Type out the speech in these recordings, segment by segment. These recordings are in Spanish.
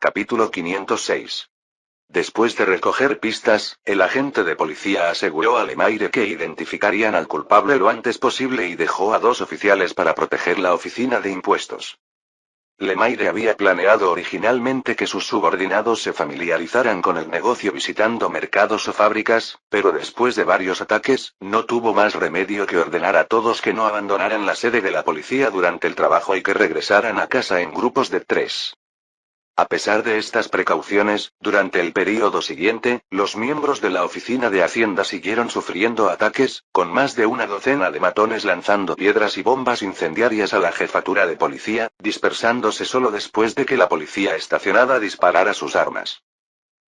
Capítulo 506. Después de recoger pistas, el agente de policía aseguró a Lemaire que identificarían al culpable lo antes posible y dejó a 2 oficiales para proteger la oficina de impuestos. Lemaire había planeado originalmente que sus subordinados se familiarizaran con el negocio visitando mercados o fábricas, pero después de varios ataques, no tuvo más remedio que ordenar a todos que no abandonaran la sede de la policía durante el trabajo y que regresaran a casa en grupos de 3. A pesar de estas precauciones, durante el período siguiente, los miembros de la Oficina de Hacienda siguieron sufriendo ataques, con más de una docena de matones lanzando piedras y bombas incendiarias a la jefatura de policía, dispersándose solo después de que la policía estacionada disparara sus armas.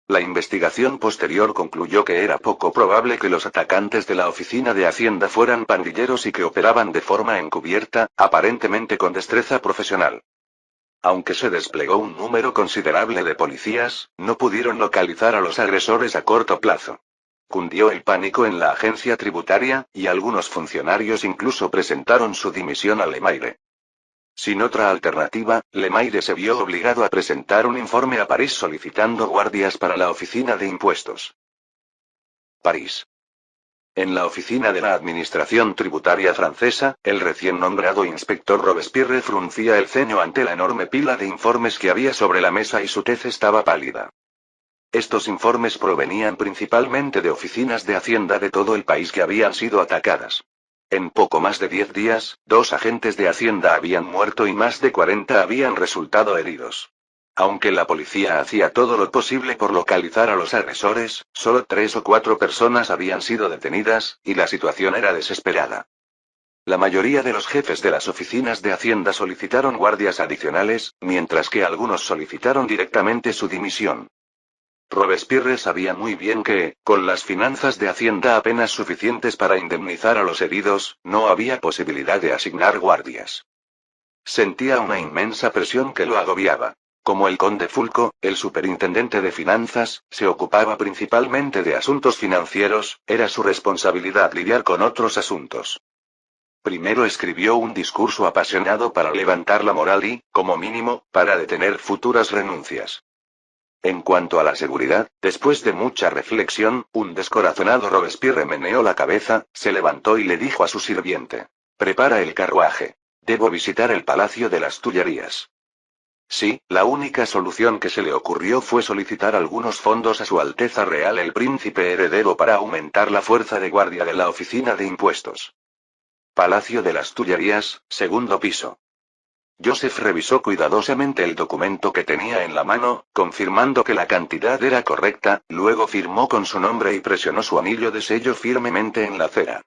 La investigación posterior concluyó que era poco probable que los atacantes de la Oficina de Hacienda fueran pandilleros y que operaban de forma encubierta, aparentemente con destreza profesional. Aunque se desplegó un número considerable de policías, no pudieron localizar a los agresores a corto plazo. Cundió el pánico en la agencia tributaria, y algunos funcionarios incluso presentaron su dimisión a Lemaire. Sin otra alternativa, Lemaire se vio obligado a presentar un informe a París solicitando guardias para la oficina de impuestos. París. En la oficina de la Administración Tributaria francesa, el recién nombrado inspector Robespierre fruncía el ceño ante la enorme pila de informes que había sobre la mesa y su tez estaba pálida. Estos informes provenían principalmente de oficinas de Hacienda de todo el país que habían sido atacadas. En poco más de 10 días, 2 agentes de Hacienda habían muerto y más de 40 habían resultado heridos. Aunque la policía hacía todo lo posible por localizar a los agresores, solo 3 o 4 personas habían sido detenidas, y la situación era desesperada. La mayoría de los jefes de las oficinas de Hacienda solicitaron guardias adicionales, mientras que algunos solicitaron directamente su dimisión. Robespierre sabía muy bien que, con las finanzas de Hacienda apenas suficientes para indemnizar a los heridos, no había posibilidad de asignar guardias. Sentía una inmensa presión que lo agobiaba. Como el conde Fulco, el superintendente de finanzas, se ocupaba principalmente de asuntos financieros, era su responsabilidad lidiar con otros asuntos. Primero escribió un discurso apasionado para levantar la moral y, como mínimo, para detener futuras renuncias. En cuanto a la seguridad, después de mucha reflexión, un descorazonado Robespierre meneó la cabeza, se levantó y le dijo a su sirviente: «Prepara el carruaje. Debo visitar el Palacio de las Tullerías». Sí, la única solución que se le ocurrió fue solicitar algunos fondos a Su Alteza Real el Príncipe Heredero para aumentar la fuerza de guardia de la Oficina de Impuestos. Palacio de las Tullerías, segundo piso. Joseph revisó cuidadosamente el documento que tenía en la mano, confirmando que la cantidad era correcta, luego firmó con su nombre y presionó su anillo de sello firmemente en la cera.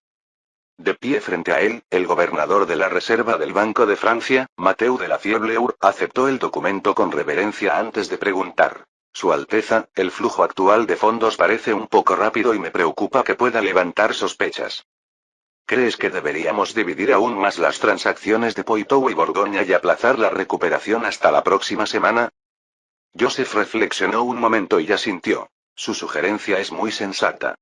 De pie frente a él, el gobernador de la Reserva del Banco de Francia, Mathieu de la Fiebleur, aceptó el documento con reverencia antes de preguntar: «Su Alteza, el flujo actual de fondos parece un poco rápido y me preocupa que pueda levantar sospechas. ¿Crees que deberíamos dividir aún más las transacciones de Poitou y Borgoña y aplazar la recuperación hasta la próxima semana?» Joseph reflexionó un momento y asintió. Su sugerencia es muy sensata.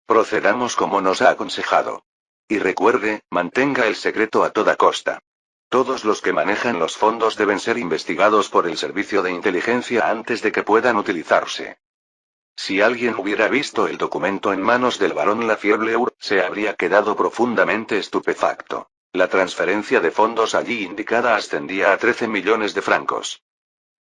Procedamos como nos ha aconsejado. Y recuerde, mantenga el secreto a toda costa. Todos los que manejan los fondos deben ser investigados por el servicio de inteligencia antes de que puedan utilizarse. Si alguien hubiera visto el documento en manos del barón Lafiebleur, se habría quedado profundamente estupefacto. La transferencia de fondos allí indicada ascendía a 13 millones de francos.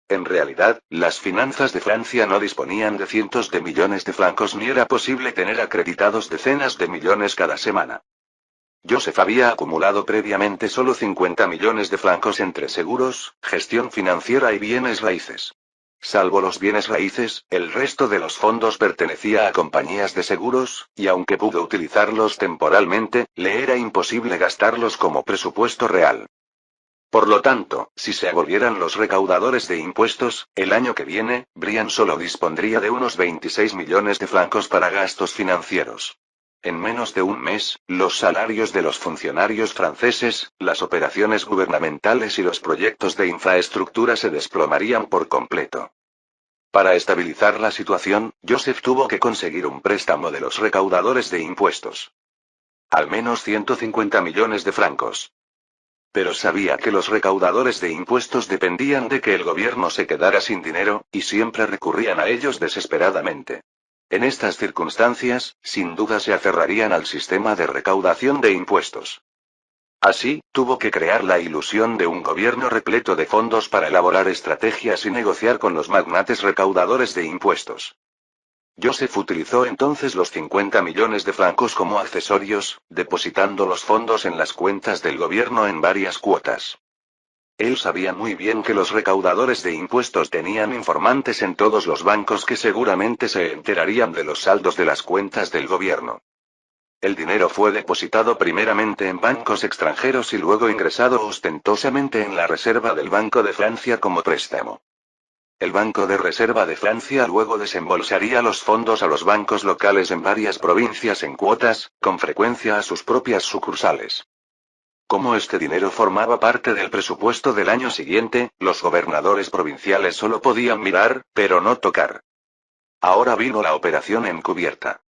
En realidad, las finanzas de Francia no disponían de cientos de millones de francos ni era posible tener acreditados decenas de millones cada semana. Joseph había acumulado previamente solo 50 millones de francos entre seguros, gestión financiera y bienes raíces. Salvo los bienes raíces, el resto de los fondos pertenecía a compañías de seguros, y aunque pudo utilizarlos temporalmente, le era imposible gastarlos como presupuesto real. Por lo tanto, si se abolieran los recaudadores de impuestos, el año que viene, Briand solo dispondría de unos 26 millones de francos para gastos financieros. En menos de un mes, los salarios de los funcionarios franceses, las operaciones gubernamentales y los proyectos de infraestructura se desplomarían por completo. Para estabilizar la situación, Joseph tuvo que conseguir un préstamo de los recaudadores de impuestos. Al menos 150 millones de francos. Pero sabía que los recaudadores de impuestos dependían de que el gobierno se quedara sin dinero, y siempre recurrían a ellos desesperadamente. En estas circunstancias, sin duda se aferrarían al sistema de recaudación de impuestos. Así, tuvo que crear la ilusión de un gobierno repleto de fondos para elaborar estrategias y negociar con los magnates recaudadores de impuestos. Joseph utilizó entonces los 50 millones de francos como accesorios, depositando los fondos en las cuentas del gobierno en varias cuotas. Él sabía muy bien que los recaudadores de impuestos tenían informantes en todos los bancos que seguramente se enterarían de los saldos de las cuentas del gobierno. El dinero fue depositado primeramente en bancos extranjeros y luego ingresado ostentosamente en la reserva del Banco de Francia como préstamo. El Banco de Reserva de Francia luego desembolsaría los fondos a los bancos locales en varias provincias en cuotas, con frecuencia a sus propias sucursales. Como este dinero formaba parte del presupuesto del año siguiente, los gobernadores provinciales solo podían mirar, pero no tocar. Ahora vino la operación encubierta.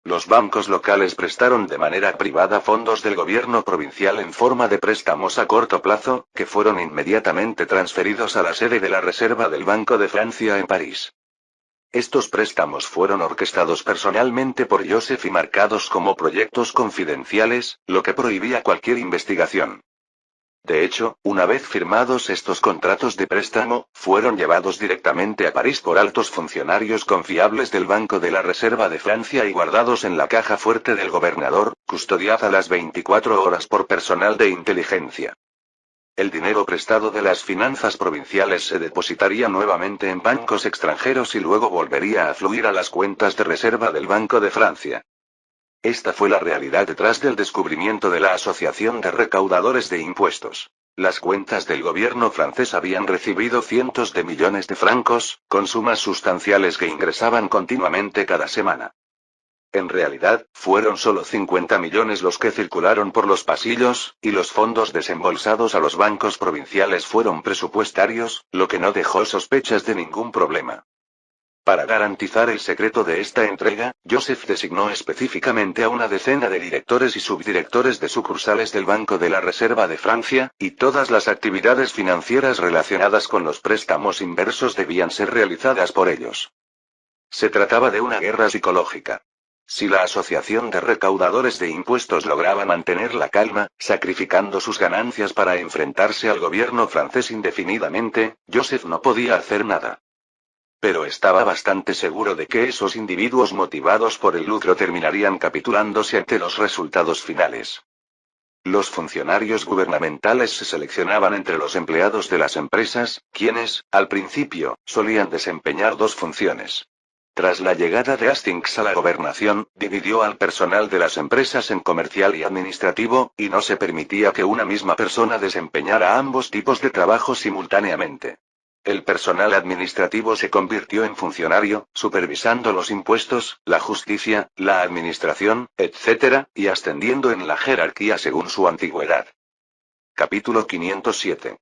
Los bancos locales prestaron de manera privada fondos del gobierno provincial en forma de préstamos a corto plazo, que fueron inmediatamente transferidos a la sede de la Reserva del Banco de Francia en París. Estos préstamos fueron orquestados personalmente por Joseph y marcados como proyectos confidenciales, lo que prohibía cualquier investigación. De hecho, una vez firmados estos contratos de préstamo, fueron llevados directamente a París por altos funcionarios confiables del Banco de la Reserva de Francia y guardados en la caja fuerte del gobernador, custodiada las 24 horas por personal de inteligencia. El dinero prestado de las finanzas provinciales se depositaría nuevamente en bancos extranjeros y luego volvería a fluir a las cuentas de reserva del Banco de Francia. Esta fue la realidad detrás del descubrimiento de la Asociación de Recaudadores de Impuestos. Las cuentas del gobierno francés habían recibido cientos de millones de francos, con sumas sustanciales que ingresaban continuamente cada semana. En realidad, fueron solo 50 millones los que circularon por los pasillos, y los fondos desembolsados a los bancos provinciales fueron presupuestarios, lo que no dejó sospechas de ningún problema. Para garantizar el secreto de esta entrega, Joseph designó específicamente a una decena de directores y subdirectores de sucursales del Banco de la Reserva de Francia, y todas las actividades financieras relacionadas con los préstamos inversos debían ser realizadas por ellos. Se trataba de una guerra psicológica. Si la Asociación de Recaudadores de Impuestos lograba mantener la calma, sacrificando sus ganancias para enfrentarse al gobierno francés indefinidamente, Joseph no podía hacer nada. Pero estaba bastante seguro de que esos individuos motivados por el lucro terminarían capitulándose ante los resultados finales. Los funcionarios gubernamentales se seleccionaban entre los empleados de las empresas, quienes, al principio, solían desempeñar dos funciones. Tras la llegada de Hastings a la gobernación, dividió al personal de las empresas en comercial y administrativo, y no se permitía que una misma persona desempeñara ambos tipos de trabajo simultáneamente. El personal administrativo se convirtió en funcionario, supervisando los impuestos, la justicia, la administración, etc., y ascendiendo en la jerarquía según su antigüedad. Capítulo 507.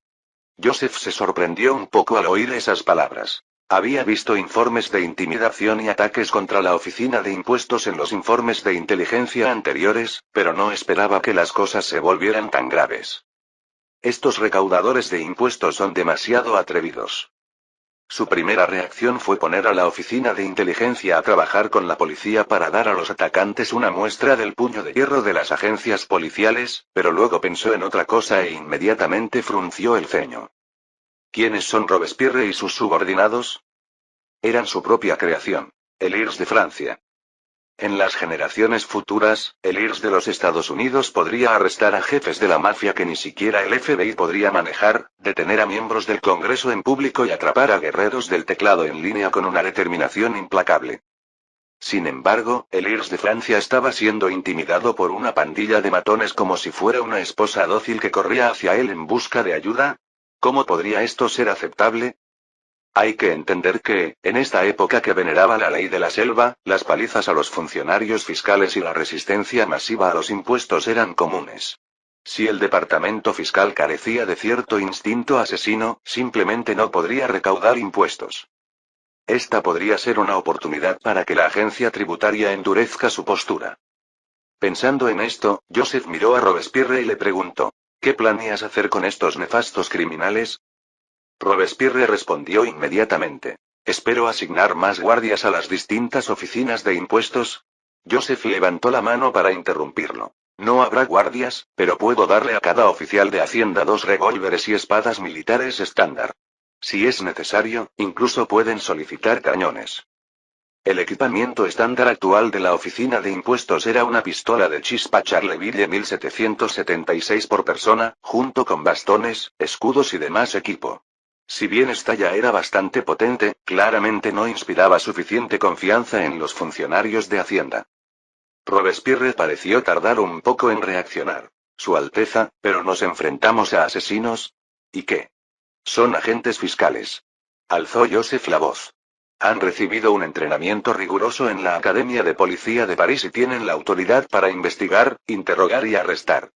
Joseph se sorprendió un poco al oír esas palabras. Había visto informes de intimidación y ataques contra la oficina de impuestos en los informes de inteligencia anteriores, pero no esperaba que las cosas se volvieran tan graves. Estos recaudadores de impuestos son demasiado atrevidos. Su primera reacción fue poner a la oficina de inteligencia a trabajar con la policía para dar a los atacantes una muestra del puño de hierro de las agencias policiales, pero luego pensó en otra cosa e inmediatamente frunció el ceño. ¿Quiénes son Robespierre y sus subordinados? Eran su propia creación. El IRS de Francia. En las generaciones futuras, el IRS de los Estados Unidos podría arrestar a jefes de la mafia que ni siquiera el FBI podría manejar, detener a miembros del Congreso en público y atrapar a guerreros del teclado en línea con una determinación implacable. Sin embargo, el IRS de Francia estaba siendo intimidado por una pandilla de matones como si fuera una esposa dócil que corría hacia él en busca de ayuda. ¿Cómo podría esto ser aceptable? Hay que entender que, en esta época que veneraba la ley de la selva, las palizas a los funcionarios fiscales y la resistencia masiva a los impuestos eran comunes. Si el departamento fiscal carecía de cierto instinto asesino, simplemente no podría recaudar impuestos. Esta podría ser una oportunidad para que la agencia tributaria endurezca su postura. Pensando en esto, Joseph miró a Robespierre y le preguntó: ¿Qué planeas hacer con estos nefastos criminales? Robespierre respondió inmediatamente. Espero asignar más guardias a las distintas oficinas de impuestos. Joseph levantó la mano para interrumpirlo. No habrá guardias, pero puedo darle a cada oficial de Hacienda 2 revólveres y espadas militares estándar. Si es necesario, incluso pueden solicitar cañones. El equipamiento estándar actual de la oficina de impuestos era una pistola de chispa Charleville 1776 por persona, junto con bastones, escudos y demás equipo. Si bien esta ya era bastante potente, claramente no inspiraba suficiente confianza en los funcionarios de Hacienda. Robespierre pareció tardar un poco en reaccionar. Su Alteza, ¿pero nos enfrentamos a asesinos? ¿Y qué? Son agentes fiscales. Alzó Joseph la voz. Han recibido un entrenamiento riguroso en la Academia de Policía de París y tienen la autoridad para investigar, interrogar y arrestar.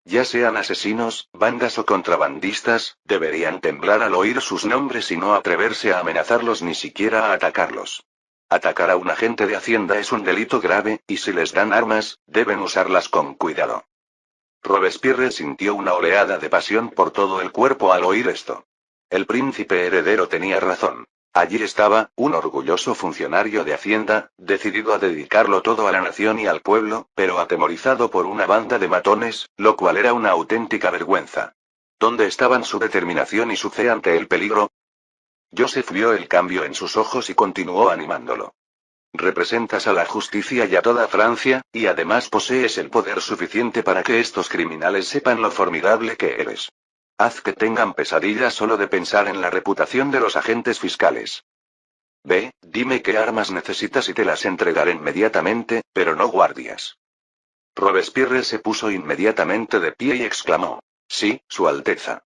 Ya sean asesinos, bandas o contrabandistas, deberían temblar al oír sus nombres y no atreverse a amenazarlos ni siquiera a atacarlos. Atacar a un agente de Hacienda es un delito grave, y si les dan armas, deben usarlas con cuidado. Robespierre sintió una oleada de pasión por todo el cuerpo al oír esto. El príncipe heredero tenía razón. Allí estaba, un orgulloso funcionario de Hacienda, decidido a dedicarlo todo a la nación y al pueblo, pero atemorizado por una banda de matones, lo cual era una auténtica vergüenza. ¿Dónde estaban su determinación y su fe ante el peligro? Joseph vio el cambio en sus ojos y continuó animándolo. Representas a la justicia y a toda Francia, y además posees el poder suficiente para que estos criminales sepan lo formidable que eres. Haz que tengan pesadillas solo de pensar en la reputación de los agentes fiscales. Ve, dime qué armas necesitas y te las entregaré inmediatamente, pero no guardias. Robespierre se puso inmediatamente de pie y exclamó: Sí, Su Alteza.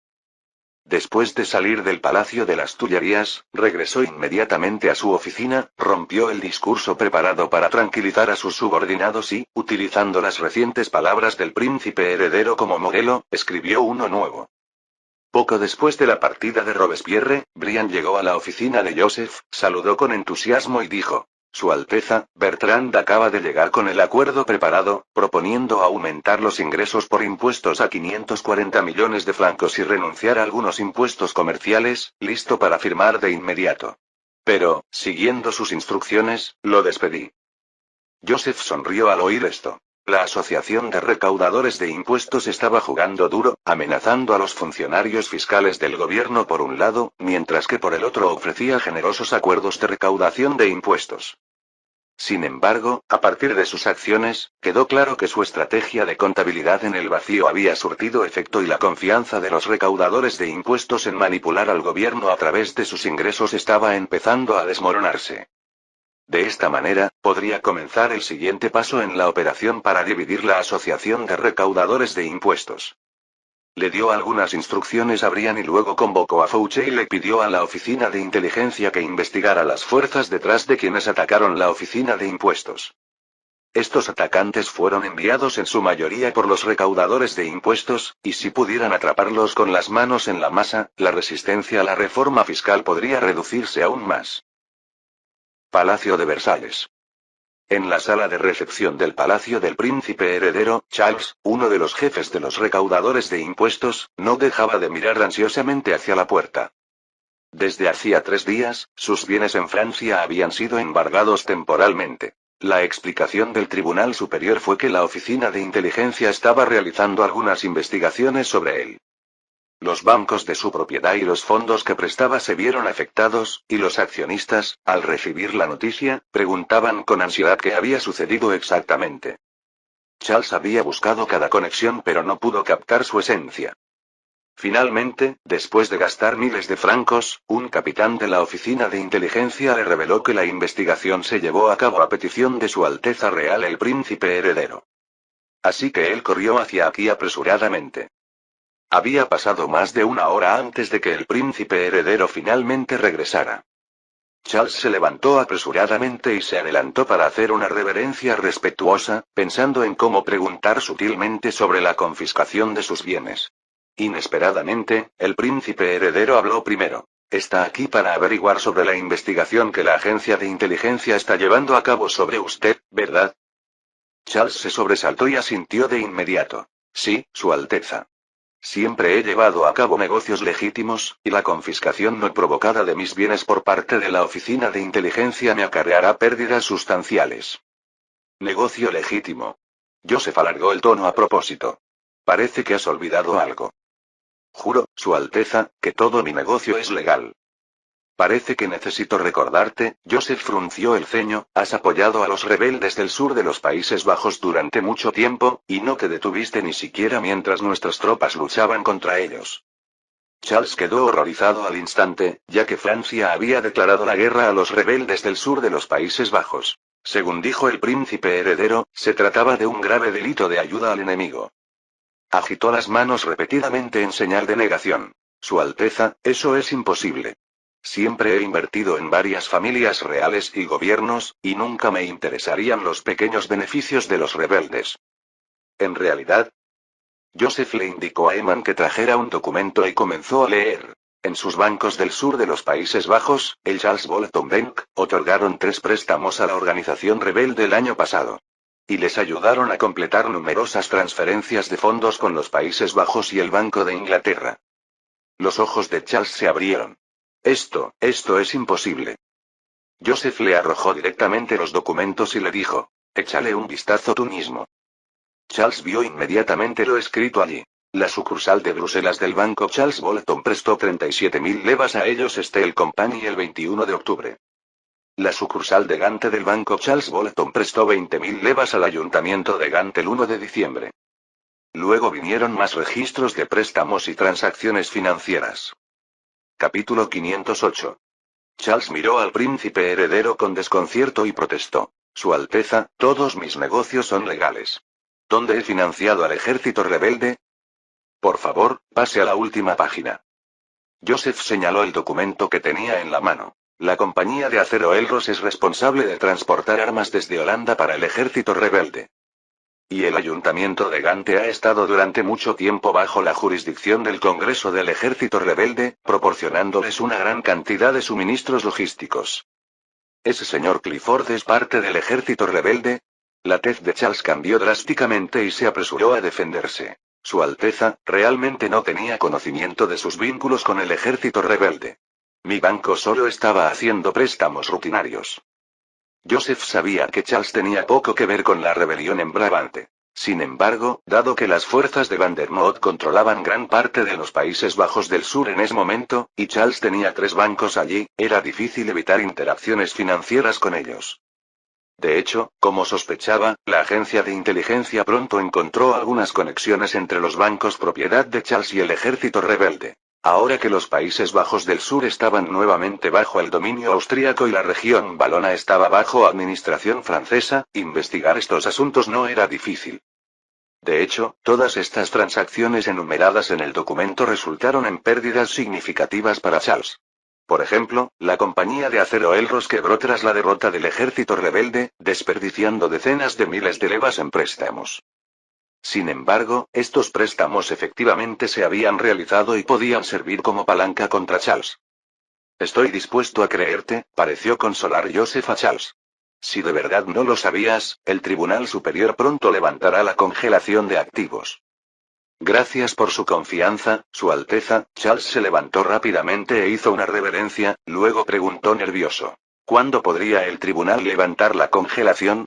Después de salir del Palacio de las Tullerías, regresó inmediatamente a su oficina, rompió el discurso preparado para tranquilizar a sus subordinados y, utilizando las recientes palabras del príncipe heredero como modelo, escribió uno nuevo. Poco después de la partida de Robespierre, Briand llegó a la oficina de Joseph, saludó con entusiasmo y dijo: Su Alteza, Bertrand acaba de llegar con el acuerdo preparado, proponiendo aumentar los ingresos por impuestos a 540 millones de francos y renunciar a algunos impuestos comerciales, listo para firmar de inmediato. Pero, siguiendo sus instrucciones, lo despedí. Joseph sonrió al oír esto. La Asociación de Recaudadores de Impuestos estaba jugando duro, amenazando a los funcionarios fiscales del gobierno por un lado, mientras que por el otro ofrecía generosos acuerdos de recaudación de impuestos. Sin embargo, a partir de sus acciones, quedó claro que su estrategia de contabilidad en el vacío había surtido efecto y la confianza de los recaudadores de impuestos en manipular al gobierno a través de sus ingresos estaba empezando a desmoronarse. De esta manera, podría comenzar el siguiente paso en la operación para dividir la Asociación de Recaudadores de Impuestos. Le dio algunas instrucciones a Briand y luego convocó a Fouché y le pidió a la oficina de inteligencia que investigara las fuerzas detrás de quienes atacaron la oficina de impuestos. Estos atacantes fueron enviados en su mayoría por los recaudadores de impuestos, y si pudieran atraparlos con las manos en la masa, la resistencia a la reforma fiscal podría reducirse aún más. Palacio de Versalles. En la sala de recepción del Palacio del Príncipe Heredero, Charles, uno de los jefes de los recaudadores de impuestos, no dejaba de mirar ansiosamente hacia la puerta. Desde hacía 3 días, sus bienes en Francia habían sido embargados temporalmente. La explicación del Tribunal Superior fue que la Oficina de Inteligencia estaba realizando algunas investigaciones sobre él. Los bancos de su propiedad y los fondos que prestaba se vieron afectados, y los accionistas, al recibir la noticia, preguntaban con ansiedad qué había sucedido exactamente. Charles había buscado cada conexión pero no pudo captar su esencia. Finalmente, después de gastar miles de francos, un capitán de la oficina de inteligencia le reveló que la investigación se llevó a cabo a petición de Su Alteza Real el Príncipe Heredero. Así que él corrió hacia aquí apresuradamente. Había pasado más de 1 hora antes de que el príncipe heredero finalmente regresara. Charles se levantó apresuradamente y se adelantó para hacer una reverencia respetuosa, pensando en cómo preguntar sutilmente sobre la confiscación de sus bienes. Inesperadamente, el príncipe heredero habló primero. Está aquí para averiguar sobre la investigación que la agencia de inteligencia está llevando a cabo sobre usted, ¿verdad? Charles se sobresaltó y asintió de inmediato. Sí, Su Alteza. Siempre he llevado a cabo negocios legítimos, y la confiscación no provocada de mis bienes por parte de la Oficina de Inteligencia me acarreará pérdidas sustanciales. Negocio legítimo. Joseph alargó el tono a propósito. Parece que has olvidado algo. Juro, Su Alteza, que todo mi negocio es legal. Parece que necesito recordarte, Joseph frunció el ceño, has apoyado a los rebeldes del sur de los Países Bajos durante mucho tiempo, y no te detuviste ni siquiera mientras nuestras tropas luchaban contra ellos. Charles quedó horrorizado al instante, ya que Francia había declarado la guerra a los rebeldes del sur de los Países Bajos. Según dijo el príncipe heredero, se trataba de un grave delito de ayuda al enemigo. Agitó las manos repetidamente en señal de negación. Su Alteza, eso es imposible. Siempre he invertido en varias familias reales y gobiernos, y nunca me interesarían los pequeños beneficios de los rebeldes. En realidad, Joseph le indicó a Eman que trajera un documento y comenzó a leer. En sus bancos del sur de los Países Bajos, el Charles Bolton Bank, otorgaron 3 préstamos a la organización rebelde el año pasado. Y les ayudaron a completar numerosas transferencias de fondos con los Países Bajos y el Banco de Inglaterra. Los ojos de Charles se abrieron. Esto es imposible. Joseph le arrojó directamente los documentos y le dijo, échale un vistazo tú mismo. Charles vio inmediatamente lo escrito allí. La sucursal de Bruselas del banco Charles Bolton prestó 37.000 levas a ellos el Company el 21 de octubre. La sucursal de Gante del banco Charles Bolton prestó 20.000 levas al ayuntamiento de Gante el 1 de diciembre. Luego vinieron más registros de préstamos y transacciones financieras. Capítulo 508. Charles miró al príncipe heredero con desconcierto y protestó. Su Alteza, todos mis negocios son legales. ¿Dónde he financiado al ejército rebelde? Por favor, pase a la última página. Joseph señaló el documento que tenía en la mano. La compañía de acero Elros es responsable de transportar armas desde Holanda para el ejército rebelde. Y el ayuntamiento de Gante ha estado durante mucho tiempo bajo la jurisdicción del Congreso del Ejército Rebelde, proporcionándoles una gran cantidad de suministros logísticos. ¿Ese señor Clifford es parte del Ejército Rebelde? La tez de Charles cambió drásticamente y se apresuró a defenderse. Su Alteza, realmente no tenía conocimiento de sus vínculos con el Ejército Rebelde. Mi banco solo estaba haciendo préstamos rutinarios. Joseph sabía que Charles tenía poco que ver con la rebelión en Brabante. Sin embargo, dado que las fuerzas de Van der Noot controlaban gran parte de los Países Bajos del Sur en ese momento, y Charles tenía 3 bancos allí, era difícil evitar interacciones financieras con ellos. De hecho, como sospechaba, la agencia de inteligencia pronto encontró algunas conexiones entre los bancos propiedad de Charles y el ejército rebelde. Ahora que los Países Bajos del Sur estaban nuevamente bajo el dominio austríaco y la región valona estaba bajo administración francesa, investigar estos asuntos no era difícil. De hecho, todas estas transacciones enumeradas en el documento resultaron en pérdidas significativas para Charles. Por ejemplo, la compañía de acero Elros quebró tras la derrota del ejército rebelde, desperdiciando decenas de miles de levas en préstamos. Sin embargo, estos préstamos efectivamente se habían realizado y podían servir como palanca contra Charles. Estoy dispuesto a creerte, pareció consolar Joseph a Charles. Si de verdad no lo sabías, el Tribunal Superior pronto levantará la congelación de activos. Gracias por su confianza, Su Alteza. Charles se levantó rápidamente e hizo una reverencia, luego preguntó nervioso. ¿Cuándo podría el tribunal levantar la congelación?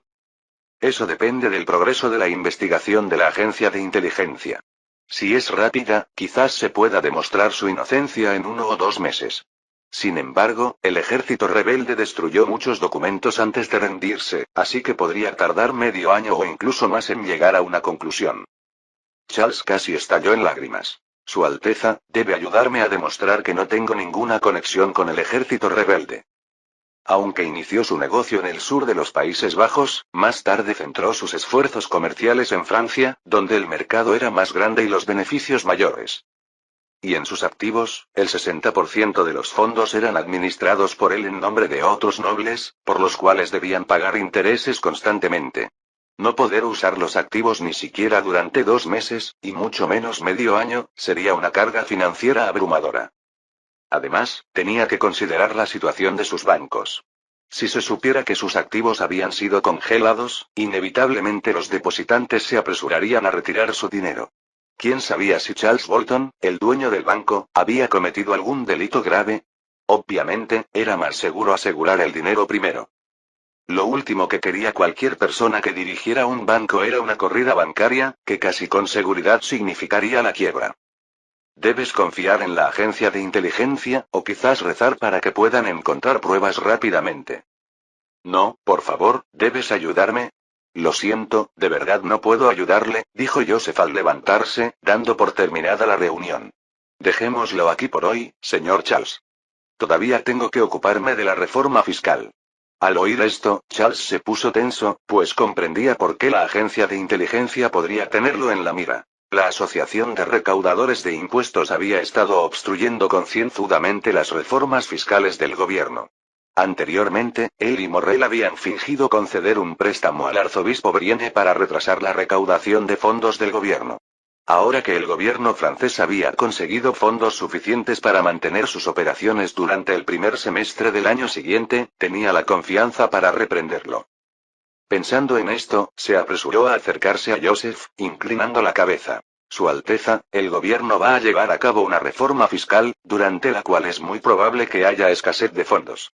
Eso depende del progreso de la investigación de la agencia de inteligencia. Si es rápida, quizás se pueda demostrar su inocencia en 1 o 2 meses. Sin embargo, el ejército rebelde destruyó muchos documentos antes de rendirse, así que podría tardar medio año o incluso más en llegar a una conclusión. Charles casi estalló en lágrimas. Su Alteza, debe ayudarme a demostrar que no tengo ninguna conexión con el ejército rebelde. Aunque inició su negocio en el sur de los Países Bajos, más tarde centró sus esfuerzos comerciales en Francia, donde el mercado era más grande y los beneficios mayores. Y en sus activos, el 60% de los fondos eran administrados por él en nombre de otros nobles, por los cuales debían pagar intereses constantemente. No poder usar los activos ni siquiera durante 2 meses, y mucho menos medio año, sería una carga financiera abrumadora. Además, tenía que considerar la situación de sus bancos. Si se supiera que sus activos habían sido congelados, inevitablemente los depositantes se apresurarían a retirar su dinero. ¿Quién sabía si Charles Bolton, el dueño del banco, había cometido algún delito grave? Obviamente, era más seguro asegurar el dinero primero. Lo último que quería cualquier persona que dirigiera un banco era una corrida bancaria, que casi con seguridad significaría la quiebra. Debes confiar en la agencia de inteligencia, o quizás rezar para que puedan encontrar pruebas rápidamente. No, por favor, debes ayudarme. Lo siento, de verdad no puedo ayudarle, dijo Joseph al levantarse, dando por terminada la reunión. Dejémoslo aquí por hoy, señor Charles. Todavía tengo que ocuparme de la reforma fiscal. Al oír esto, Charles se puso tenso, pues comprendía por qué la agencia de inteligencia podría tenerlo en la mira. La Asociación de Recaudadores de Impuestos había estado obstruyendo concienzudamente las reformas fiscales del gobierno. Anteriormente, él y Morrell habían fingido conceder un préstamo al arzobispo Brienne para retrasar la recaudación de fondos del gobierno. Ahora que el gobierno francés había conseguido fondos suficientes para mantener sus operaciones durante el primer semestre del año siguiente, tenía la confianza para reprenderlo. Pensando en esto, se apresuró a acercarse a Joseph, inclinando la cabeza. Su Alteza, el gobierno va a llevar a cabo una reforma fiscal, durante la cual es muy probable que haya escasez de fondos.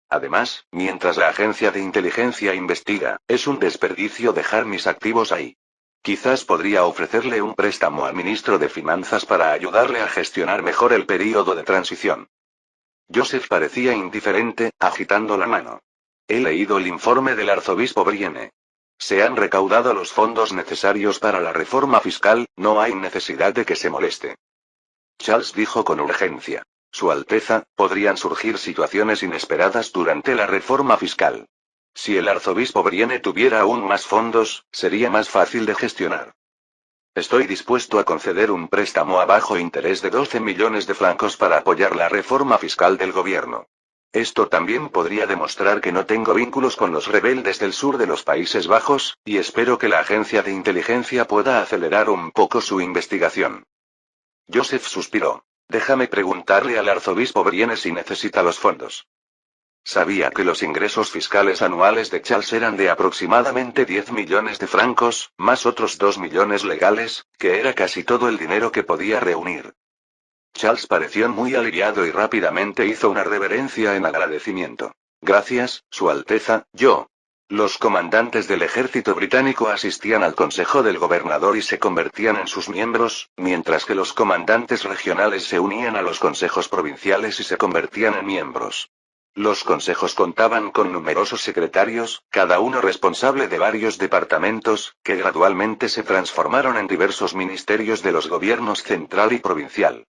Además, mientras la agencia de inteligencia investiga, es un desperdicio dejar mis activos ahí. Quizás podría ofrecerle un préstamo al ministro de Finanzas para ayudarle a gestionar mejor el período de transición. Joseph parecía indiferente, agitando la mano. He leído el informe del arzobispo Brienne. Se han recaudado los fondos necesarios para la reforma fiscal, no hay necesidad de que se moleste. Charles dijo con urgencia. Su Alteza, podrían surgir situaciones inesperadas durante la reforma fiscal. Si el arzobispo Brienne tuviera aún más fondos, sería más fácil de gestionar. Estoy dispuesto a conceder un préstamo a bajo interés de 12 millones de francos para apoyar la reforma fiscal del gobierno. Esto también podría demostrar que no tengo vínculos con los rebeldes del sur de los Países Bajos, y espero que la agencia de inteligencia pueda acelerar un poco su investigación. Joseph suspiró. Déjame preguntarle al arzobispo Brienne si necesita los fondos. Sabía que los ingresos fiscales anuales de Charles eran de aproximadamente 10 millones de francos, más otros 2 millones legales, que era casi todo el dinero que podía reunir. Charles pareció muy aliviado y rápidamente hizo una reverencia en agradecimiento. Gracias, Su Alteza, yo. Los comandantes del ejército británico asistían al consejo del gobernador y se convertían en sus miembros, mientras que los comandantes regionales se unían a los consejos provinciales y se convertían en miembros. Los consejos contaban con numerosos secretarios, cada uno responsable de varios departamentos, que gradualmente se transformaron en diversos ministerios de los gobiernos central y provincial.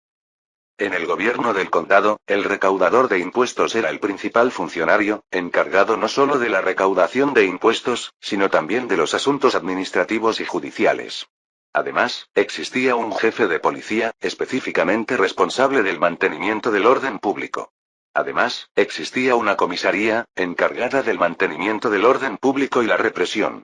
En el gobierno del condado, el recaudador de impuestos era el principal funcionario, encargado no solo de la recaudación de impuestos, sino también de los asuntos administrativos y judiciales. Además, existía un jefe de policía, específicamente responsable del mantenimiento del orden público. Además, existía una comisaría, encargada del mantenimiento del orden público y la represión.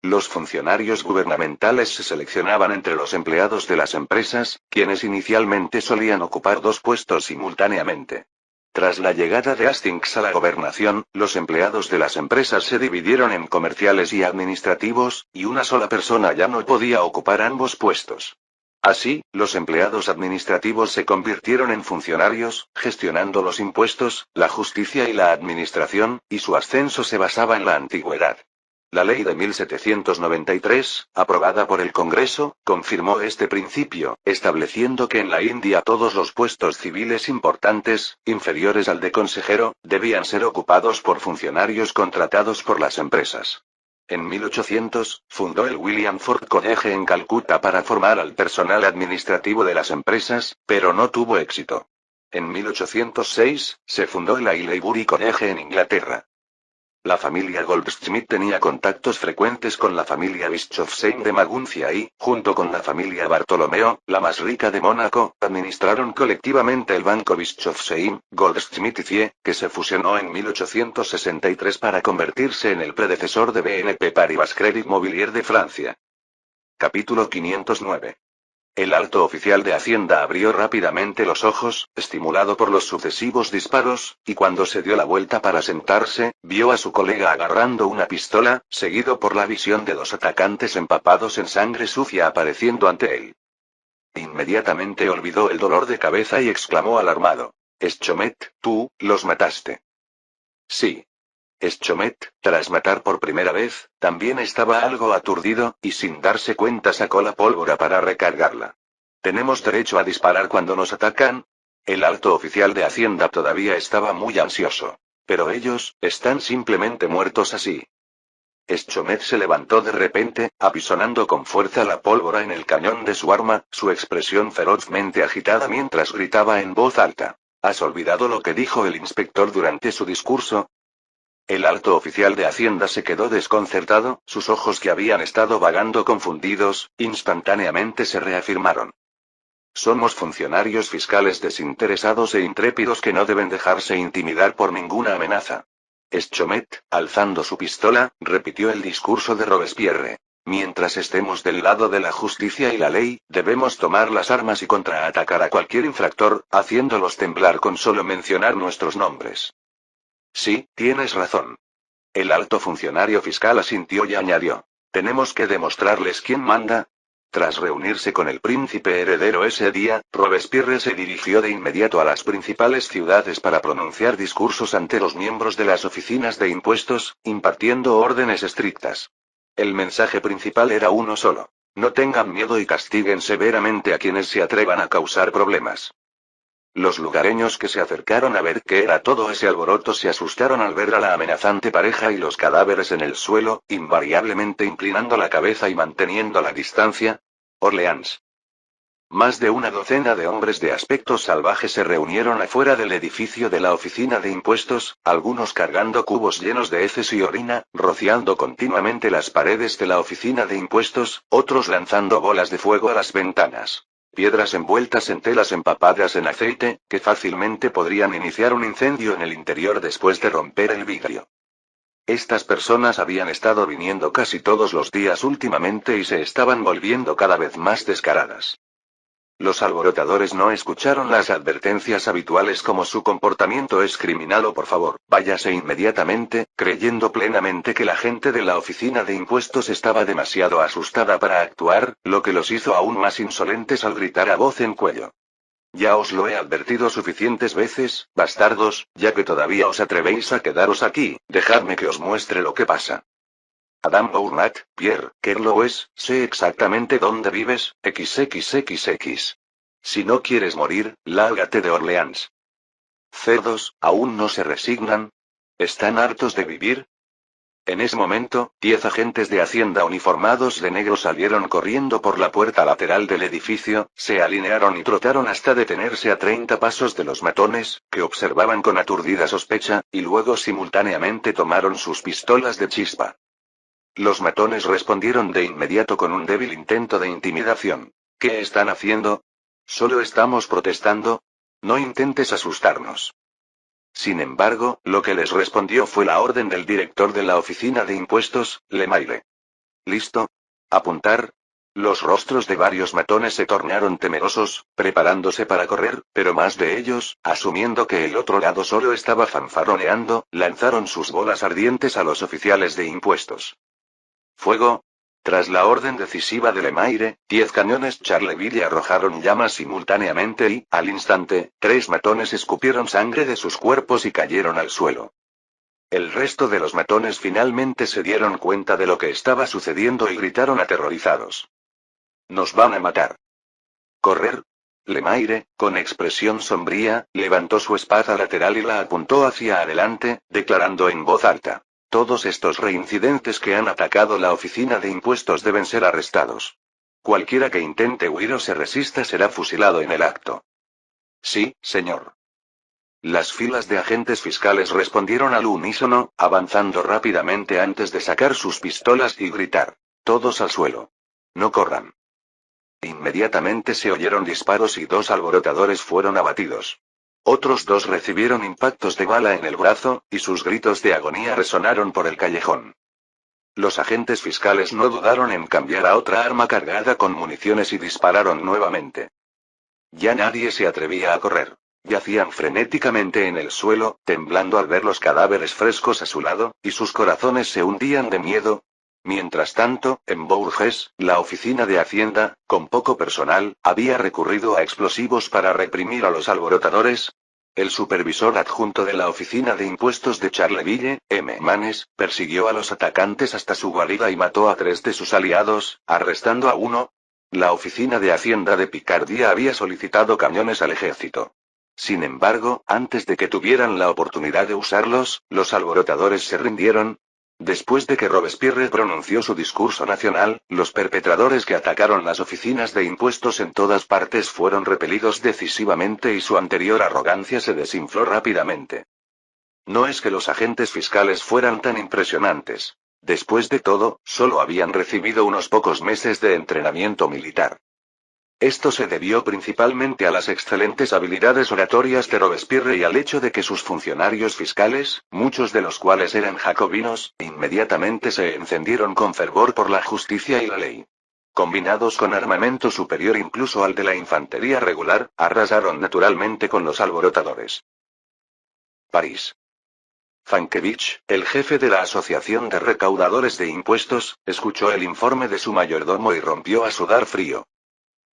Los funcionarios gubernamentales se seleccionaban entre los empleados de las empresas, quienes inicialmente solían ocupar dos puestos simultáneamente. Tras la llegada de Hastings a la gobernación, los empleados de las empresas se dividieron en comerciales y administrativos, y una sola persona ya no podía ocupar ambos puestos. Así, los empleados administrativos se convirtieron en funcionarios, gestionando los impuestos, la justicia y la administración, y su ascenso se basaba en la antigüedad. La ley de 1793, aprobada por el Congreso, confirmó este principio, estableciendo que en la India todos los puestos civiles importantes, inferiores al de consejero, debían ser ocupados por funcionarios contratados por las empresas. En 1800, fundó el William Ford College en Calcuta para formar al personal administrativo de las empresas, pero no tuvo éxito. En 1806, se fundó el Aylesbury College en Inglaterra. La familia Goldschmidt tenía contactos frecuentes con la familia Bischofsheim de Maguncia y, junto con la familia Bartolomeo, la más rica de Mónaco, administraron colectivamente el banco Bischofsheim, Goldschmidt y Cie, que se fusionó en 1863 para convertirse en el predecesor de BNP Paribas Credit Mobilier de Francia. Capítulo 509. El alto oficial de Hacienda abrió rápidamente los ojos, estimulado por los sucesivos disparos, y cuando se dio la vuelta para sentarse, vio a su colega agarrando una pistola, seguido por la visión de dos atacantes empapados en sangre sucia apareciendo ante él. Inmediatamente olvidó el dolor de cabeza y exclamó alarmado: «Eschomet, tú, los mataste». Sí. Eschomet, tras matar por primera vez, también estaba algo aturdido, y sin darse cuenta sacó la pólvora para recargarla. ¿Tenemos derecho a disparar cuando nos atacan? El alto oficial de Hacienda todavía estaba muy ansioso. Pero ellos, están simplemente muertos así. Eschomet se levantó de repente, apisonando con fuerza la pólvora en el cañón de su arma, su expresión ferozmente agitada mientras gritaba en voz alta: «¿Has olvidado lo que dijo el inspector durante su discurso?». El alto oficial de Hacienda se quedó desconcertado, sus ojos que habían estado vagando confundidos, instantáneamente se reafirmaron. Somos funcionarios fiscales desinteresados e intrépidos que no deben dejarse intimidar por ninguna amenaza. Eschomet, alzando su pistola, repitió el discurso de Robespierre. Mientras estemos del lado de la justicia y la ley, debemos tomar las armas y contraatacar a cualquier infractor, haciéndolos temblar con solo mencionar nuestros nombres. Sí, tienes razón. El alto funcionario fiscal asintió y añadió: tenemos que demostrarles quién manda. Tras reunirse con el príncipe heredero ese día, Robespierre se dirigió de inmediato a las principales ciudades para pronunciar discursos ante los miembros de las oficinas de impuestos, impartiendo órdenes estrictas. El mensaje principal era uno solo: no tengan miedo y castiguen severamente a quienes se atrevan a causar problemas. Los lugareños que se acercaron a ver qué era todo ese alboroto se asustaron al ver a la amenazante pareja y los cadáveres en el suelo, invariablemente inclinando la cabeza y manteniendo la distancia. Orleans. Más de una docena de hombres de aspecto salvaje se reunieron afuera del edificio de la oficina de impuestos, algunos cargando cubos llenos de heces y orina, rociando continuamente las paredes de la oficina de impuestos, otros lanzando bolas de fuego a las ventanas. Piedras envueltas en telas empapadas en aceite, que fácilmente podrían iniciar un incendio en el interior después de romper el vidrio. Estas personas habían estado viniendo casi todos los días últimamente y se estaban volviendo cada vez más descaradas. Los alborotadores no escucharon las advertencias habituales como su comportamiento es criminal o por favor, váyase inmediatamente, creyendo plenamente que la gente de la oficina de impuestos estaba demasiado asustada para actuar, lo que los hizo aún más insolentes al gritar a voz en cuello. Ya os lo he advertido suficientes veces, bastardos, ya que todavía os atrevéis a quedaros aquí, dejadme que os muestre lo que pasa. Adam Bournat, Pierre, Kerloues, sé exactamente dónde vives, XXXX. Si no quieres morir, lárgate de Orleans. Cerdos, ¿aún no se resignan? ¿Están hartos de vivir? En ese momento, 10 agentes de Hacienda uniformados de negro salieron corriendo por la puerta lateral del edificio, se alinearon y trotaron hasta detenerse a 30 pasos de los matones, que observaban con aturdida sospecha, y luego simultáneamente tomaron sus pistolas de chispa. Los matones respondieron de inmediato con un débil intento de intimidación. ¿Qué están haciendo? ¿Solo estamos protestando? No intentes asustarnos. Sin embargo, lo que les respondió fue la orden del director de la oficina de impuestos, Lemaire. ¿Listo? ¿Apuntar? Los rostros de varios matones se tornaron temerosos, preparándose para correr, pero más de ellos, asumiendo que el otro lado solo estaba fanfarroneando, lanzaron sus bolas ardientes a los oficiales de impuestos. ¡Fuego! Tras la orden decisiva de Lemaire, 10 cañones Charleville arrojaron llamas simultáneamente y, al instante, 3 matones escupieron sangre de sus cuerpos y cayeron al suelo. El resto de los matones finalmente se dieron cuenta de lo que estaba sucediendo y gritaron aterrorizados. «¡Nos van a matar!». «¿Correr?». Lemaire, con expresión sombría, levantó su espada lateral y la apuntó hacia adelante, declarando en voz alta: «Todos estos reincidentes que han atacado la oficina de impuestos deben ser arrestados. Cualquiera que intente huir o se resista será fusilado en el acto». «Sí, señor». Las filas de agentes fiscales respondieron al unísono, avanzando rápidamente antes de sacar sus pistolas y gritar: «Todos al suelo. No corran». Inmediatamente se oyeron disparos y 2 alborotadores fueron abatidos. Otros 2 recibieron impactos de bala en el brazo, y sus gritos de agonía resonaron por el callejón. Los agentes fiscales no dudaron en cambiar a otra arma cargada con municiones y dispararon nuevamente. Ya nadie se atrevía a correr. Yacían frenéticamente en el suelo, temblando al ver los cadáveres frescos a su lado, y sus corazones se hundían de miedo. Mientras tanto, en Bourges, la oficina de Hacienda, con poco personal, había recurrido a explosivos para reprimir a los alborotadores. El supervisor adjunto de la oficina de impuestos de Charleville, M. Manes, persiguió a los atacantes hasta su guarida y mató a 3 de sus aliados, arrestando a uno. La oficina de Hacienda de Picardía había solicitado camiones al ejército. Sin embargo, antes de que tuvieran la oportunidad de usarlos, los alborotadores se rindieron. Después de que Robespierre pronunció su discurso nacional, los perpetradores que atacaron las oficinas de impuestos en todas partes fueron repelidos decisivamente y su anterior arrogancia se desinfló rápidamente. No es que los agentes fiscales fueran tan impresionantes. Después de todo, solo habían recibido unos pocos meses de entrenamiento militar. Esto se debió principalmente a las excelentes habilidades oratorias de Robespierre y al hecho de que sus funcionarios fiscales, muchos de los cuales eran jacobinos, inmediatamente se encendieron con fervor por la justicia y la ley. Combinados con armamento superior incluso al de la infantería regular, arrasaron naturalmente con los alborotadores. París. Fanckevich, el jefe de la Asociación de Recaudadores de Impuestos, escuchó el informe de su mayordomo y rompió a sudar frío.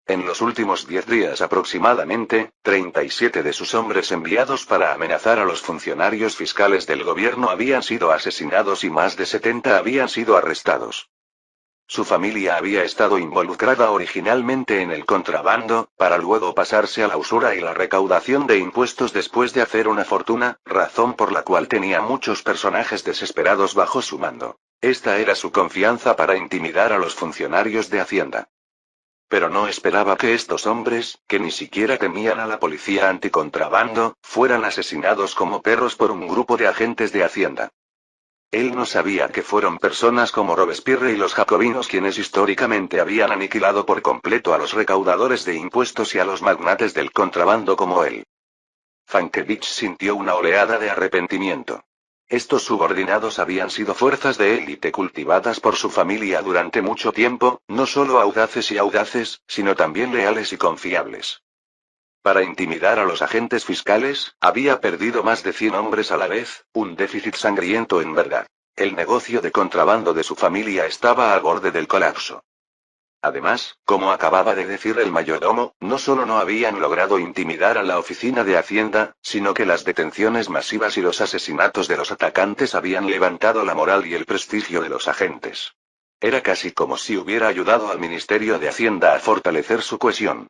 En los últimos 10 días aproximadamente, 37 de sus hombres enviados para amenazar a los funcionarios fiscales del gobierno habían sido asesinados y más de 70 habían sido arrestados. Su familia había estado involucrada originalmente en el contrabando, para luego pasarse a la usura y la recaudación de impuestos después de hacer una fortuna, razón por la cual tenía muchos personajes desesperados bajo su mando. Esta era su confianza para intimidar a los funcionarios de Hacienda. Pero no esperaba que estos hombres, que ni siquiera temían a la policía anticontrabando, fueran asesinados como perros por un grupo de agentes de Hacienda. Él no sabía que fueron personas como Robespierre y los jacobinos quienes históricamente habían aniquilado por completo a los recaudadores de impuestos y a los magnates del contrabando como él. Fanckevich sintió una oleada de arrepentimiento. Estos subordinados habían sido fuerzas de élite cultivadas por su familia durante mucho tiempo, no solo audaces, sino también leales y confiables. Para intimidar a los agentes fiscales, había perdido más de 100 hombres a la vez, un déficit sangriento en verdad. El negocio de contrabando de su familia estaba al borde del colapso. Además, como acababa de decir el mayordomo, no solo no habían logrado intimidar a la oficina de Hacienda, sino que las detenciones masivas y los asesinatos de los atacantes habían levantado la moral y el prestigio de los agentes. Era casi como si hubiera ayudado al Ministerio de Hacienda a fortalecer su cohesión.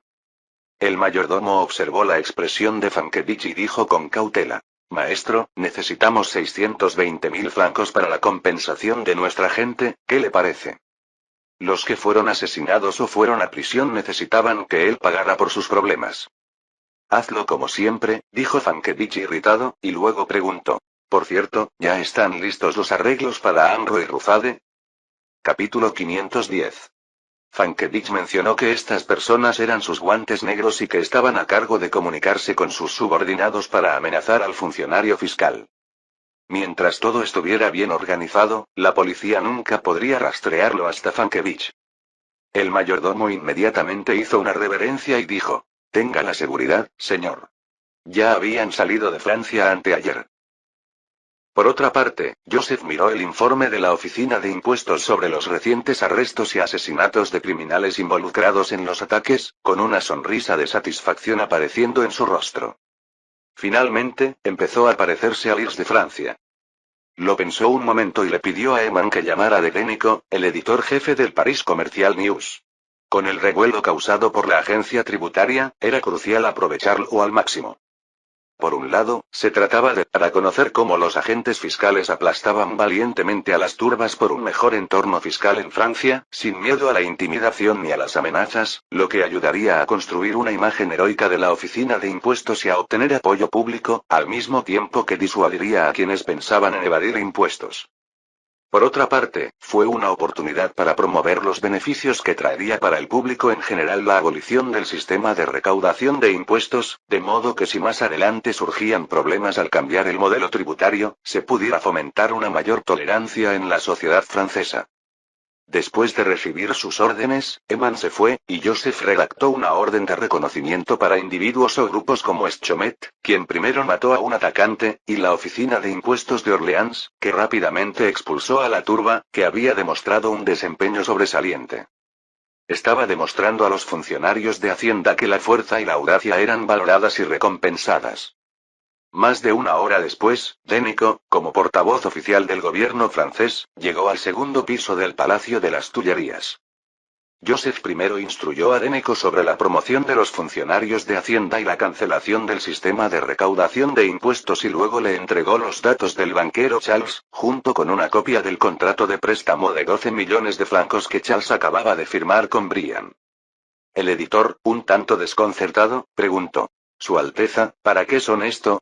El mayordomo observó la expresión de Fanckevich y dijo con cautela: «Maestro, necesitamos 620.000 francos para la compensación de nuestra gente, ¿qué le parece?» Los que fueron asesinados o fueron a prisión necesitaban que él pagara por sus problemas. «Hazlo como siempre», dijo Fanckevich irritado, y luego preguntó: «Por cierto, ¿ya están listos los arreglos para Amro y Rufade?» Capítulo 510. Fanckevich mencionó que estas personas eran sus guantes negros y que estaban a cargo de comunicarse con sus subordinados para amenazar al funcionario fiscal. Mientras todo estuviera bien organizado, la policía nunca podría rastrearlo hasta Fanckevich. El mayordomo inmediatamente hizo una reverencia y dijo: «Tenga la seguridad, señor. Ya habían salido de Francia anteayer». Por otra parte, Joseph miró el informe de la Oficina de Impuestos sobre los recientes arrestos y asesinatos de criminales involucrados en los ataques, con una sonrisa de satisfacción apareciendo en su rostro. Finalmente, empezó a parecerse a Lirs de Francia. Lo pensó un momento y le pidió a Eman que llamara a Delénico, el editor jefe del Paris Commercial News. Con el revuelo causado por la agencia tributaria, era crucial aprovecharlo al máximo. Por un lado, se trataba de dar a conocer cómo los agentes fiscales aplastaban valientemente a las turbas por un mejor entorno fiscal en Francia, sin miedo a la intimidación ni a las amenazas, lo que ayudaría a construir una imagen heroica de la oficina de impuestos y a obtener apoyo público, al mismo tiempo que disuadiría a quienes pensaban en evadir impuestos. Por otra parte, fue una oportunidad para promover los beneficios que traería para el público en general la abolición del sistema de recaudación de impuestos, de modo que si más adelante surgían problemas al cambiar el modelo tributario, se pudiera fomentar una mayor tolerancia en la sociedad francesa. Después de recibir sus órdenes, Eman se fue, y Joseph redactó una orden de reconocimiento para individuos o grupos como Eschomet, quien primero mató a un atacante, y la Oficina de Impuestos de Orleans, que rápidamente expulsó a la turba, que había demostrado un desempeño sobresaliente. Estaba demostrando a los funcionarios de Hacienda que la fuerza y la audacia eran valoradas y recompensadas. Más de una hora después, Denico, como portavoz oficial del gobierno francés, llegó al segundo piso del Palacio de las Tullerías. Joseph primero instruyó a Denico sobre la promoción de los funcionarios de Hacienda y la cancelación del sistema de recaudación de impuestos y luego le entregó los datos del banquero Charles, junto con una copia del contrato de préstamo de 12 millones de francos que Charles acababa de firmar con Briand. El editor, un tanto desconcertado, preguntó: «Su Alteza, ¿para qué son esto?»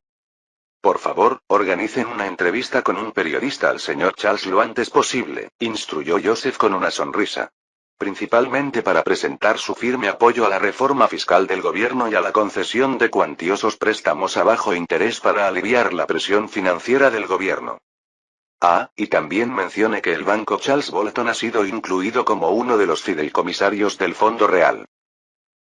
«Por favor, organicen una entrevista con un periodista al señor Charles lo antes posible», instruyó Joseph con una sonrisa. «Principalmente para presentar su firme apoyo a la reforma fiscal del gobierno y a la concesión de cuantiosos préstamos a bajo interés para aliviar la presión financiera del gobierno. Ah, y también mencione que el banco Charles Bolton ha sido incluido como uno de los fideicomisarios del Fondo Real».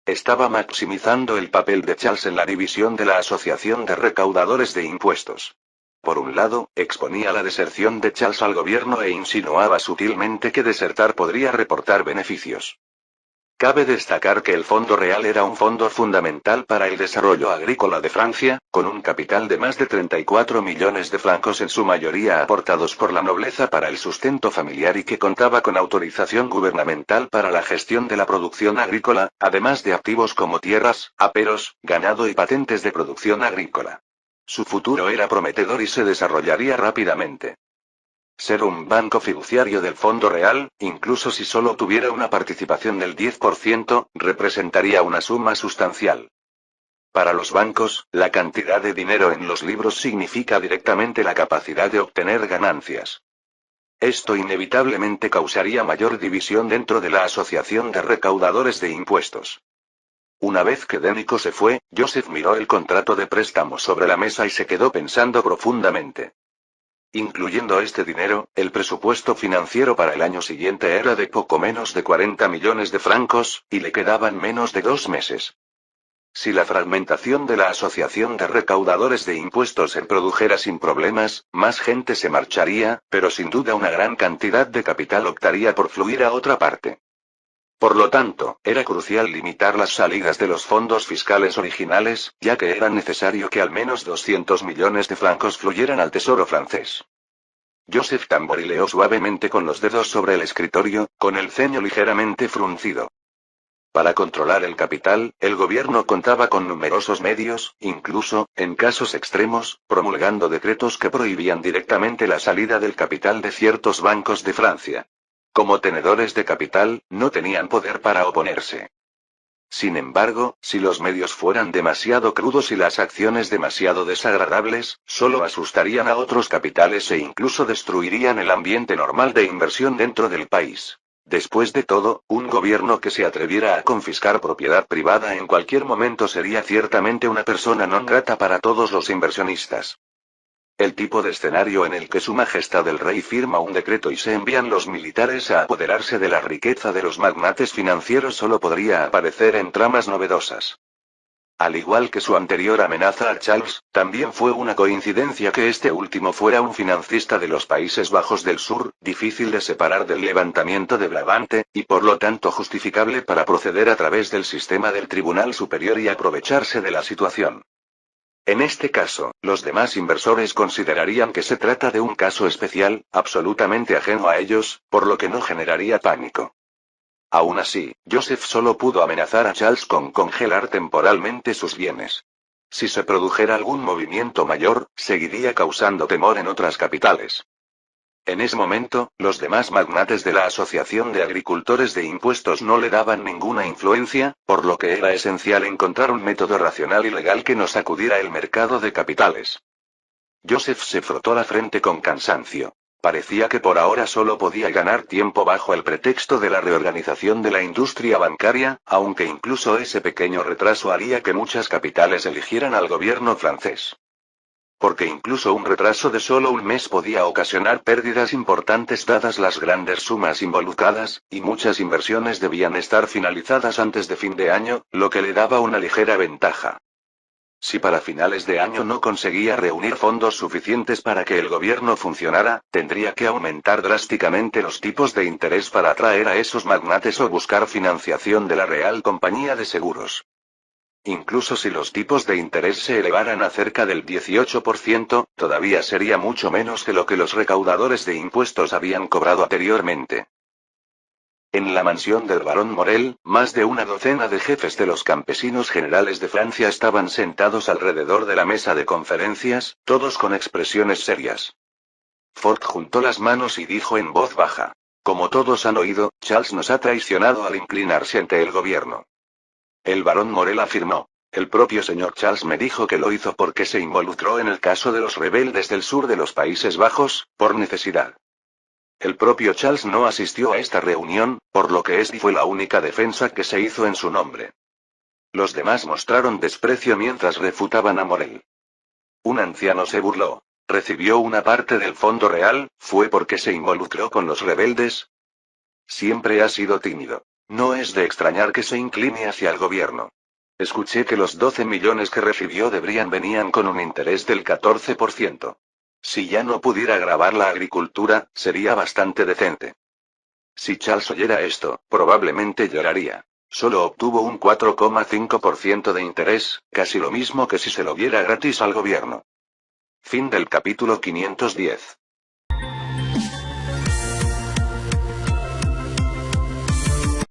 Estaba maximizando el papel de Charles en la división de la Asociación de Recaudadores de Impuestos. Por un lado, exponía la deserción de Charles al gobierno e insinuaba sutilmente que desertar podría reportar beneficios. Cabe destacar que el Fondo Real era un fondo fundamental para el desarrollo agrícola de Francia, con un capital de más de 34 millones de francos en su mayoría aportados por la nobleza para el sustento familiar y que contaba con autorización gubernamental para la gestión de la producción agrícola, además de activos como tierras, aperos, ganado y patentes de producción agrícola. Su futuro era prometedor y se desarrollaría rápidamente. Ser un banco fiduciario del Fondo Real, incluso si solo tuviera una participación del 10%, representaría una suma sustancial. Para los bancos, la cantidad de dinero en los libros significa directamente la capacidad de obtener ganancias. Esto inevitablemente causaría mayor división dentro de la Asociación de Recaudadores de Impuestos. Una vez que Denico se fue, Joseph miró el contrato de préstamo sobre la mesa y se quedó pensando profundamente. Incluyendo este dinero, el presupuesto financiero para el año siguiente era de poco menos de 40 millones de francos, y le quedaban menos de 2 meses. Si la fragmentación de la Asociación de Recaudadores de Impuestos se produjera sin problemas, más gente se marcharía, pero sin duda una gran cantidad de capital optaría por fluir a otra parte. Por lo tanto, era crucial limitar las salidas de los fondos fiscales originales, ya que era necesario que al menos 200 millones de francos fluyeran al tesoro francés. Joseph tamborileó suavemente con los dedos sobre el escritorio, con el ceño ligeramente fruncido. Para controlar el capital, el gobierno contaba con numerosos medios, incluso, en casos extremos, promulgando decretos que prohibían directamente la salida del capital de ciertos bancos de Francia. Como tenedores de capital, no tenían poder para oponerse. Sin embargo, si los medios fueran demasiado crudos y las acciones demasiado desagradables, solo asustarían a otros capitales e incluso destruirían el ambiente normal de inversión dentro del país. Después de todo, un gobierno que se atreviera a confiscar propiedad privada en cualquier momento sería ciertamente una persona non grata para todos los inversionistas. El tipo de escenario en el que Su Majestad el Rey firma un decreto y se envían los militares a apoderarse de la riqueza de los magnates financieros solo podría aparecer en tramas novedosas. Al igual que su anterior amenaza a Charles, también fue una coincidencia que este último fuera un financista de los Países Bajos del Sur, difícil de separar del levantamiento de Brabante, y por lo tanto justificable para proceder a través del sistema del Tribunal Superior y aprovecharse de la situación. En este caso, los demás inversores considerarían que se trata de un caso especial, absolutamente ajeno a ellos, por lo que no generaría pánico. Aún así, Joseph solo pudo amenazar a Charles con congelar temporalmente sus bienes. Si se produjera algún movimiento mayor, seguiría causando temor en otras capitales. En ese momento, los demás magnates de la Asociación de Agricultores de Impuestos no le daban ninguna influencia, por lo que era esencial encontrar un método racional y legal que no sacudiera el mercado de capitales. Joseph se frotó la frente con cansancio. Parecía que por ahora solo podía ganar tiempo bajo el pretexto de la reorganización de la industria bancaria, aunque incluso ese pequeño retraso haría que muchas capitales eligieran al gobierno francés. Porque incluso un retraso de solo un mes podía ocasionar pérdidas importantes dadas las grandes sumas involucradas, y muchas inversiones debían estar finalizadas antes de fin de año, lo que le daba una ligera ventaja. Si para finales de año no conseguía reunir fondos suficientes para que el gobierno funcionara, tendría que aumentar drásticamente los tipos de interés para atraer a esos magnates o buscar financiación de la Real Compañía de Seguros. Incluso si los tipos de interés se elevaran a cerca del 18%, todavía sería mucho menos que lo que los recaudadores de impuestos habían cobrado anteriormente. En la mansión del barón Morel, más de una docena de jefes de los campesinos generales de Francia estaban sentados alrededor de la mesa de conferencias, todos con expresiones serias. Ford juntó las manos y dijo en voz baja: como todos han oído, Charles nos ha traicionado al inclinarse ante el gobierno. El barón Morel afirmó: el propio señor Charles me dijo que lo hizo porque se involucró en el caso de los rebeldes del sur de los Países Bajos, por necesidad. El propio Charles no asistió a esta reunión, por lo que fue la única defensa que se hizo en su nombre. Los demás mostraron desprecio mientras refutaban a Morel. Un anciano se burló. ¿Recibió una parte del fondo real? ¿Fue porque se involucró con los rebeldes? Siempre ha sido tímido. No es de extrañar que se incline hacia el gobierno. Escuché que los 12 millones que recibió venían con un interés del 14%. Si ya no pudiera grabar la agricultura, sería bastante decente. Si Charles oyera esto, probablemente lloraría. Solo obtuvo un 4,5% de interés, casi lo mismo que si se lo diera gratis al gobierno. Fin del capítulo 510.